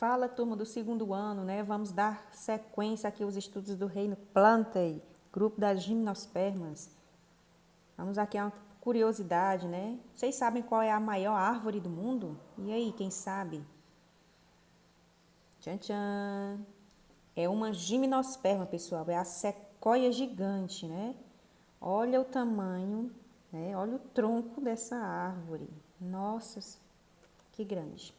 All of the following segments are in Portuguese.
Fala, turma do segundo ano, né? Vamos dar sequência aqui aos estudos do reino Plantae, grupo das gimnospermas. Vamos aqui a uma curiosidade, né? Vocês sabem qual é a maior árvore do mundo? E aí, quem sabe? Tchan, tchan. É uma gimnosperma, pessoal. É a sequoia gigante, né? Olha o tamanho, né? Olha o tronco dessa árvore. Nossa, que grande.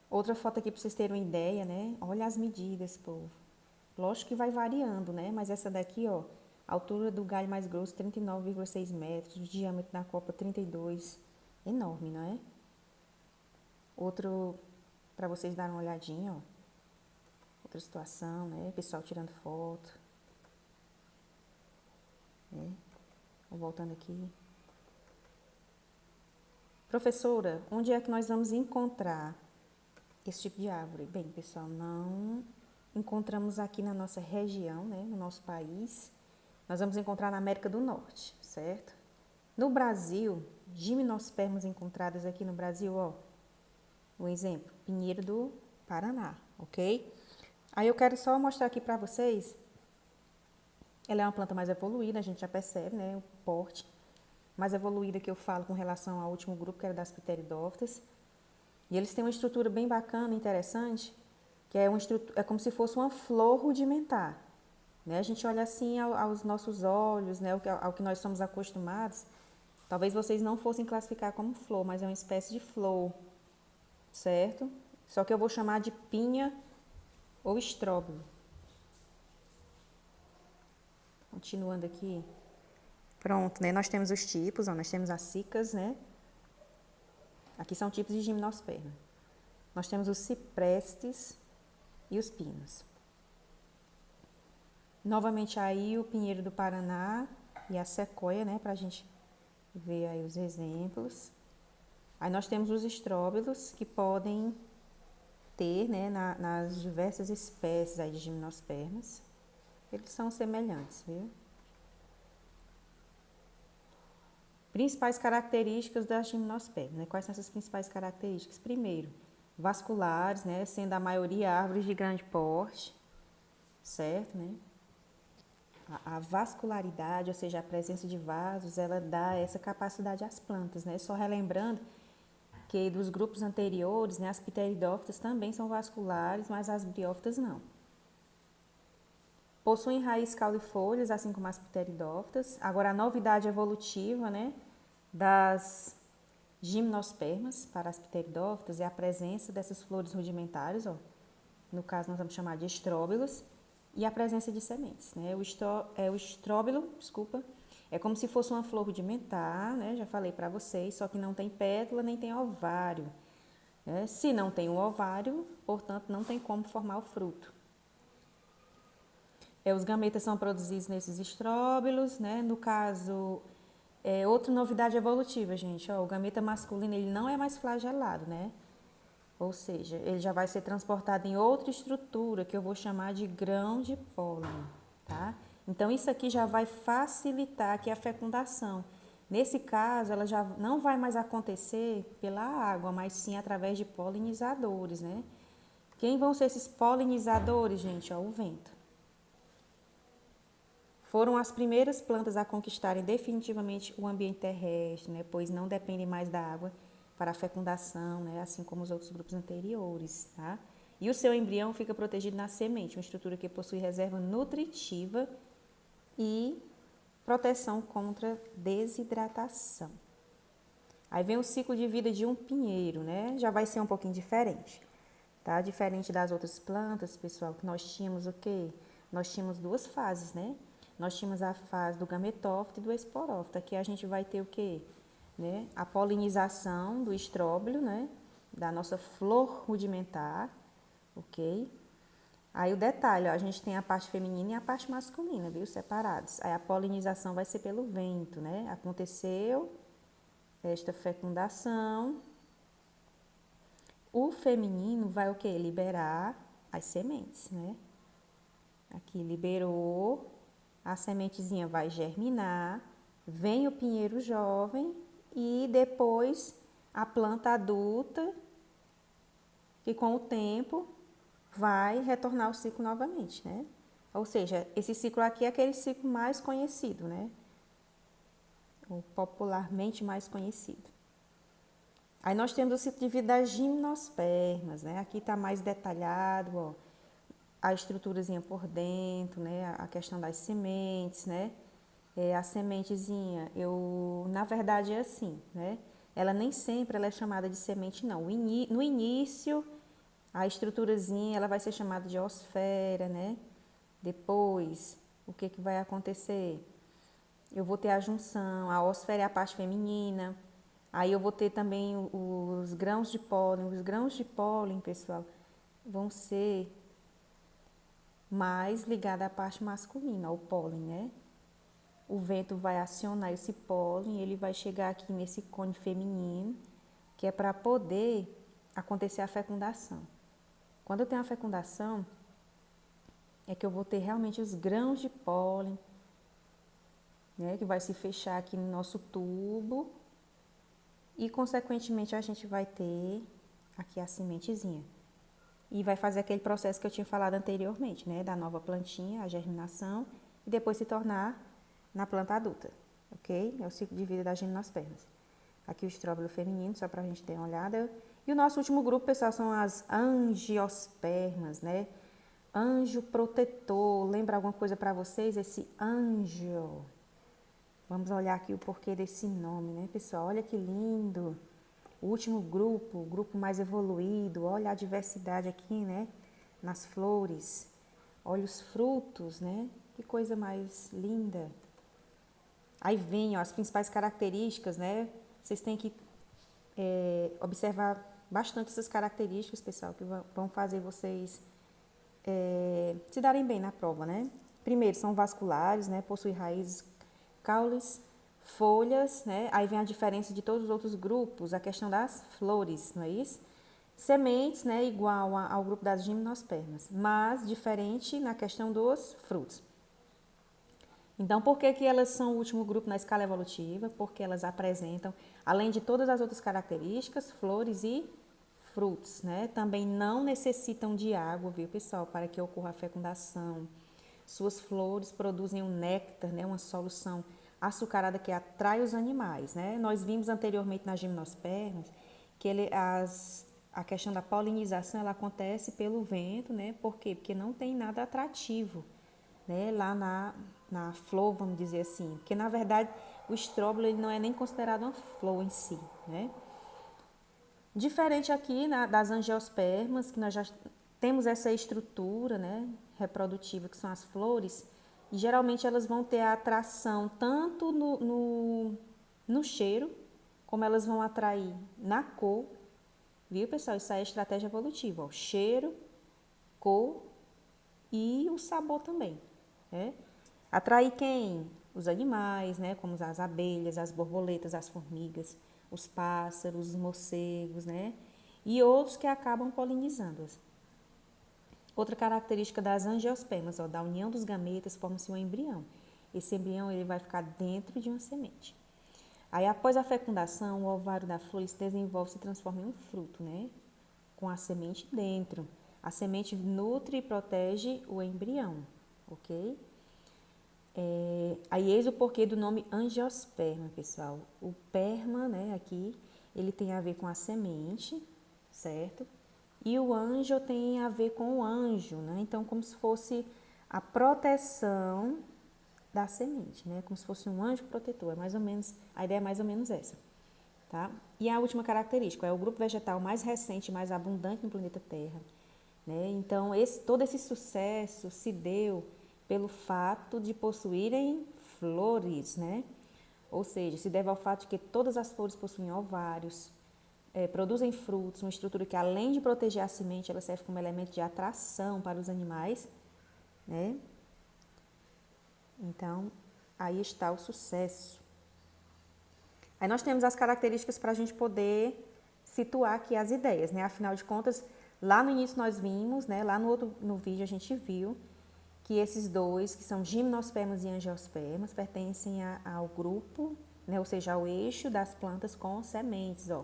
Outra foto aqui para vocês terem uma ideia, né? Olha as medidas, povo. Lógico que vai variando, né? Mas essa daqui, ó, a altura do galho mais grosso, 39,6 metros, o diâmetro da copa, 32. Enorme, não é? Outro, para vocês darem uma olhadinha, ó. Outra situação, né? Pessoal tirando foto. Né? Voltando aqui. Professora, onde é que nós vamos encontrar esse tipo de árvore? Bem, pessoal, não encontramos aqui na nossa região, né, no nosso país. Nós vamos encontrar na América do Norte, certo? No Brasil, gimnospermas encontradas aqui no Brasil, ó, um exemplo, pinheiro do Paraná, ok? Aí eu quero só mostrar aqui para vocês, ela é uma planta mais evoluída, a gente já percebe, né, o porte mais evoluída que eu falo com relação ao último grupo, que era das pteridófitas. E eles têm uma estrutura bem bacana, interessante, que é como se fosse uma flor rudimentar. Né? A gente olha assim aos nossos olhos, né? ao que nós somos acostumados. Talvez vocês não fossem classificar como flor, mas é uma espécie de flor, certo? Só que eu vou chamar de pinha ou estróbilo. Continuando aqui. Pronto, né? Nós temos os tipos, ó, nós temos as cicas, né? Aqui são tipos de gimnosperma. Nós temos os ciprestes e os pinos. Novamente aí o pinheiro do Paraná e a sequoia, né, para a gente ver aí os exemplos. Aí nós temos os estróbilos que podem ter, né, nas diversas espécies aí de gimnospermas. Eles são semelhantes, viu? Principais características das gimnospermas, né? Quais são essas principais características? Primeiro, vasculares, né, sendo a maioria árvores de grande porte, certo, né? A vascularidade, ou seja, a presença de vasos, ela dá essa capacidade às plantas, né? Só relembrando que dos grupos anteriores, né, as pteridófitas também são vasculares, mas as briófitas não. Possuem raiz caulifolhas, assim como as pteridófitas. Agora, a novidade evolutiva, né, das gimnospermas para as pteridófitas é a presença dessas flores rudimentares, ó. No caso, nós vamos chamar de estróbilos, e a presença de sementes, né? O estróbilo, desculpa, é como se fosse uma flor rudimentar, né? Já falei para vocês, só que não tem pétala nem tem ovário. Né? Se não tem o ovário, portanto, não tem como formar o fruto. Os gametas são produzidos nesses estróbilos, né? No caso, outra novidade evolutiva, gente, ó, o gameta masculino ele não é mais flagelado, né? Ou seja, ele já vai ser transportado em outra estrutura que eu vou chamar de grão de pólen, tá? Então, isso aqui já vai facilitar aqui a fecundação. Nesse caso, ela já não vai mais acontecer pela água, mas sim através de polinizadores, né? Quem vão ser esses polinizadores, gente? Ó, o vento. Foram as primeiras plantas a conquistarem definitivamente o ambiente terrestre, né? Pois não dependem mais da água para a fecundação, né? Assim como os outros grupos anteriores, tá? E o seu embrião fica protegido na semente, uma estrutura que possui reserva nutritiva e proteção contra desidratação. Aí vem o ciclo de vida de um pinheiro, né? Já vai ser um pouquinho diferente, tá? Diferente das outras plantas, pessoal, que nós tínhamos o quê? Nós tínhamos duas fases, né? Nós tínhamos a fase do gametófito e do esporófito. Aqui a gente vai ter o quê? Né? A polinização do estróbilo, né? Da nossa flor rudimentar, ok? Aí o detalhe, ó, a gente tem a parte feminina e a parte masculina, viu? Separados. Aí a polinização vai ser pelo vento, né? Aconteceu esta fecundação. O feminino vai o quê? Liberar as sementes, né? Aqui liberou, a sementezinha vai germinar, vem o pinheiro jovem e depois a planta adulta que com o tempo vai retornar ao ciclo novamente, né? Ou seja, esse ciclo aqui é aquele ciclo mais conhecido, né? Ou popularmente mais conhecido. Aí nós temos o ciclo de vida das gimnospermas, né? Aqui está mais detalhado, ó, a estruturazinha por dentro, né? A questão das sementes, né? A sementezinha, na verdade é assim, né? Ela nem sempre ela é chamada de semente, não. No início, a estruturazinha ela vai ser chamada de osfera, né? Depois, o que vai acontecer? Eu vou ter a junção, a osfera é a parte feminina. Aí eu vou ter também os grãos de pólen. Os grãos de pólen, pessoal, vão ser mais ligados à parte masculina, ao pólen, né? O vento vai acionar esse pólen, ele vai chegar aqui nesse cone feminino, que é para poder acontecer a fecundação. Quando eu tenho a fecundação, é que eu vou ter realmente os grãos de pólen, né, que vai se fechar aqui no nosso tubo e, consequentemente, a gente vai ter aqui a sementezinha. E vai fazer aquele processo que eu tinha falado anteriormente, né, da nova plantinha, a germinação, e depois se tornar na planta adulta, ok? É o ciclo de vida das gimnospermas. Aqui o estróbilo feminino, só para a gente dar uma olhada. E o nosso último grupo, pessoal, são as angiospermas, né? Anjo protetor, lembra alguma coisa para vocês? Esse anjo. Vamos olhar aqui o porquê desse nome, né, pessoal? Olha que lindo. O último grupo, o grupo mais evoluído. Olha a diversidade aqui, né? Nas flores. Olha os frutos, né? Que coisa mais linda. Aí vem, ó, as principais características, né? Vocês têm que observar bastante essas características, pessoal, que vão fazer vocês se darem bem na prova, né? Primeiro, são vasculares, né? Possuem raízes, caules, folhas, né? Aí vem a diferença de todos os outros grupos, a questão das flores, não é isso? Sementes, né? Igual ao grupo das gimnospermas, mas diferente na questão dos frutos. Então, por que elas são o último grupo na escala evolutiva? Porque elas apresentam, além de todas as outras características, flores e frutos, né? Também não necessitam de água, viu, pessoal, para que ocorra a fecundação. Suas flores produzem um néctar, né? Uma solução açucarada que atrai os animais, né? Nós vimos anteriormente nas gimnospermas que a questão da polinização ela acontece pelo vento, né? Por quê? Porque não tem nada atrativo, né? Lá na flor, vamos dizer assim, porque na verdade o estróbilo ele não é nem considerado uma flor em si, né? Diferente aqui das angiospermas, que nós já temos essa estrutura, né, reprodutiva, que são as flores, e geralmente elas vão ter a atração tanto no cheiro, como elas vão atrair na cor, viu, pessoal? Isso aí é estratégia evolutiva, ó, cheiro, cor e o sabor também, né? Atrair quem? Os animais, né? Como as abelhas, as borboletas, as formigas, os pássaros, os morcegos, né? E outros que acabam polinizando-as. Outra característica das angiospermas, ó, da união dos gametas, forma-se um embrião. Esse embrião ele vai ficar dentro de uma semente. Aí, após a fecundação, o ovário da flor se desenvolve e se transforma em um fruto, né? Com a semente dentro. A semente nutre e protege o embrião, ok? Aí eis o porquê do nome angiosperma, pessoal. O perma, né, aqui, ele tem a ver com a semente, certo? E o anjo tem a ver com o anjo, né? Então, como se fosse a proteção da semente, né? Como se fosse um anjo protetor. É mais ou menos, a ideia é mais ou menos essa, tá? E a última característica é o grupo vegetal mais recente, mais abundante no planeta Terra, né? Então, todo esse sucesso se deu pelo fato de possuírem flores, né? Ou seja, se deve ao fato de que todas as flores possuem ovários, produzem frutos, uma estrutura que além de proteger a semente, ela serve como elemento de atração para os animais, né? Então, aí está o sucesso. Aí nós temos as características para a gente poder situar aqui as ideias, né? Afinal de contas, lá no início nós vimos, né? Lá no vídeo a gente viu que esses dois, que são gimnospermas e angiospermas, pertencem ao grupo, né? Ou seja, ao eixo das plantas com sementes, ó.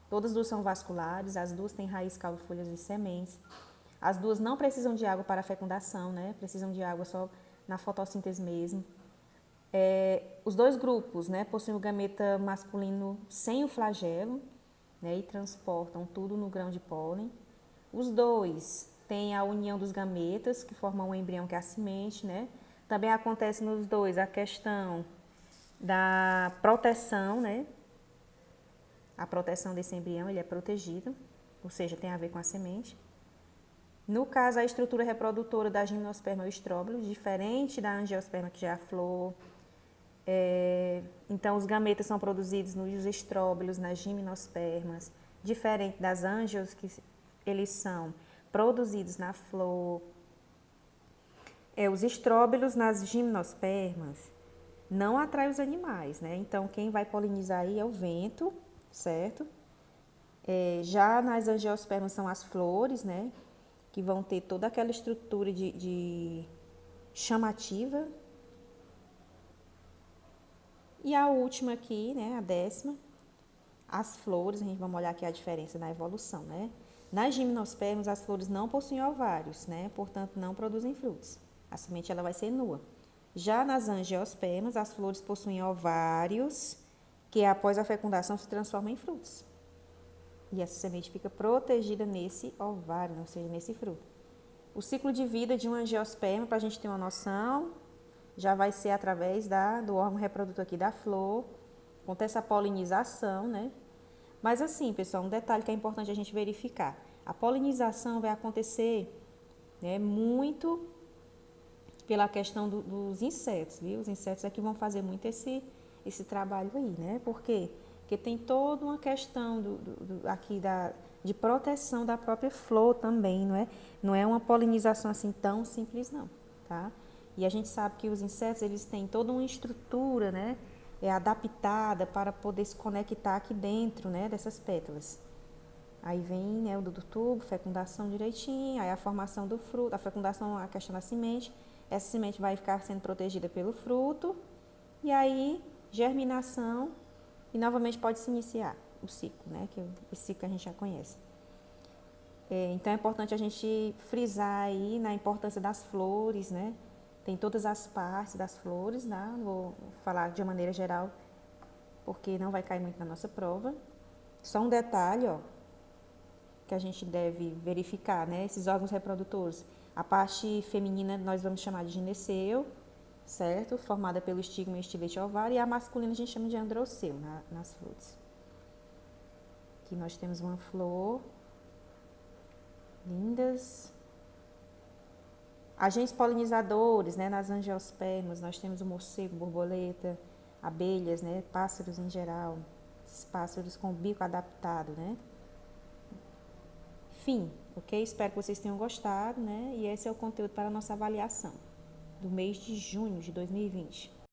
Todas as duas são vasculares, as duas têm raiz, caule, folhas e sementes. As duas não precisam de água para a fecundação, né? Precisam de água só na fotossíntese mesmo. Os dois grupos, né, possuem o gameta masculino sem o flagelo, né, e transportam tudo no grão de pólen. Os dois têm a união dos gametas, que formam o embrião, que é a semente, né? Também acontece nos dois a questão da proteção, né? A proteção desse embrião, ele é protegido, ou seja, tem a ver com a semente. No caso, a estrutura reprodutora da gimnosperma é o estróbilo, diferente da angiosperma, que já é a flor. Então, os gametas são produzidos nos estróbilos, nas gimnospermas, diferente das ângios, que eles são produzidos na flor. Os estróbilos nas gimnospermas não atraem os animais, né? Então, quem vai polinizar aí é o vento, certo? Já nas angiospermas são as flores, né? Que vão ter toda aquela estrutura de chamativa. E a última aqui, né, a 10ª, as flores, a gente vai olhar aqui a diferença na evolução, né? Nas gimnospermas, as flores não possuem ovários, né? Portanto, não produzem frutos. A semente ela vai ser nua. Já nas angiospermas, as flores possuem ovários, que após a fecundação se transformam em frutos. E essa semente fica protegida nesse ovário, ou seja, nesse fruto. O ciclo de vida de um angiosperma, para a gente ter uma noção, já vai ser através do órgão reprodutor aqui da flor, acontece a polinização, né? Mas assim, pessoal, um detalhe que é importante a gente verificar. A polinização vai acontecer, né, muito pela questão dos insetos, viu? Os insetos é que vão fazer muito esse trabalho aí, né? Por quê? Porque tem toda uma questão aqui de proteção da própria flor também, não é? Não é uma polinização assim tão simples, não, tá? E a gente sabe que os insetos, eles têm toda uma estrutura, né? Adaptada para poder se conectar aqui dentro, né? Dessas pétalas. Aí vem, né, do tubo, fecundação direitinho, aí a formação do fruto, a fecundação, a questão da semente. Essa semente vai ficar sendo protegida pelo fruto. E aí, germinação. E novamente pode se iniciar o ciclo, né? Que esse ciclo que a gente já conhece. Então é importante a gente frisar aí na importância das flores, né? Tem todas as partes das flores, né? Vou falar de uma maneira geral, porque não vai cair muito na nossa prova. Só um detalhe, ó, que a gente deve verificar, né? Esses órgãos reprodutores. A parte feminina nós vamos chamar de gineceu, certo? Formada pelo estigma e estilete ovário. E a masculina a gente chama de androceu nas flores. Aqui nós temos uma flor. Lindas. Agentes polinizadores, né? Nas angiospermas, nós temos o morcego, borboleta, abelhas, né? Pássaros em geral. Esses pássaros com o bico adaptado, né? Enfim, ok? Espero que vocês tenham gostado, né? E esse é o conteúdo para a nossa avaliação do mês de junho de 2020.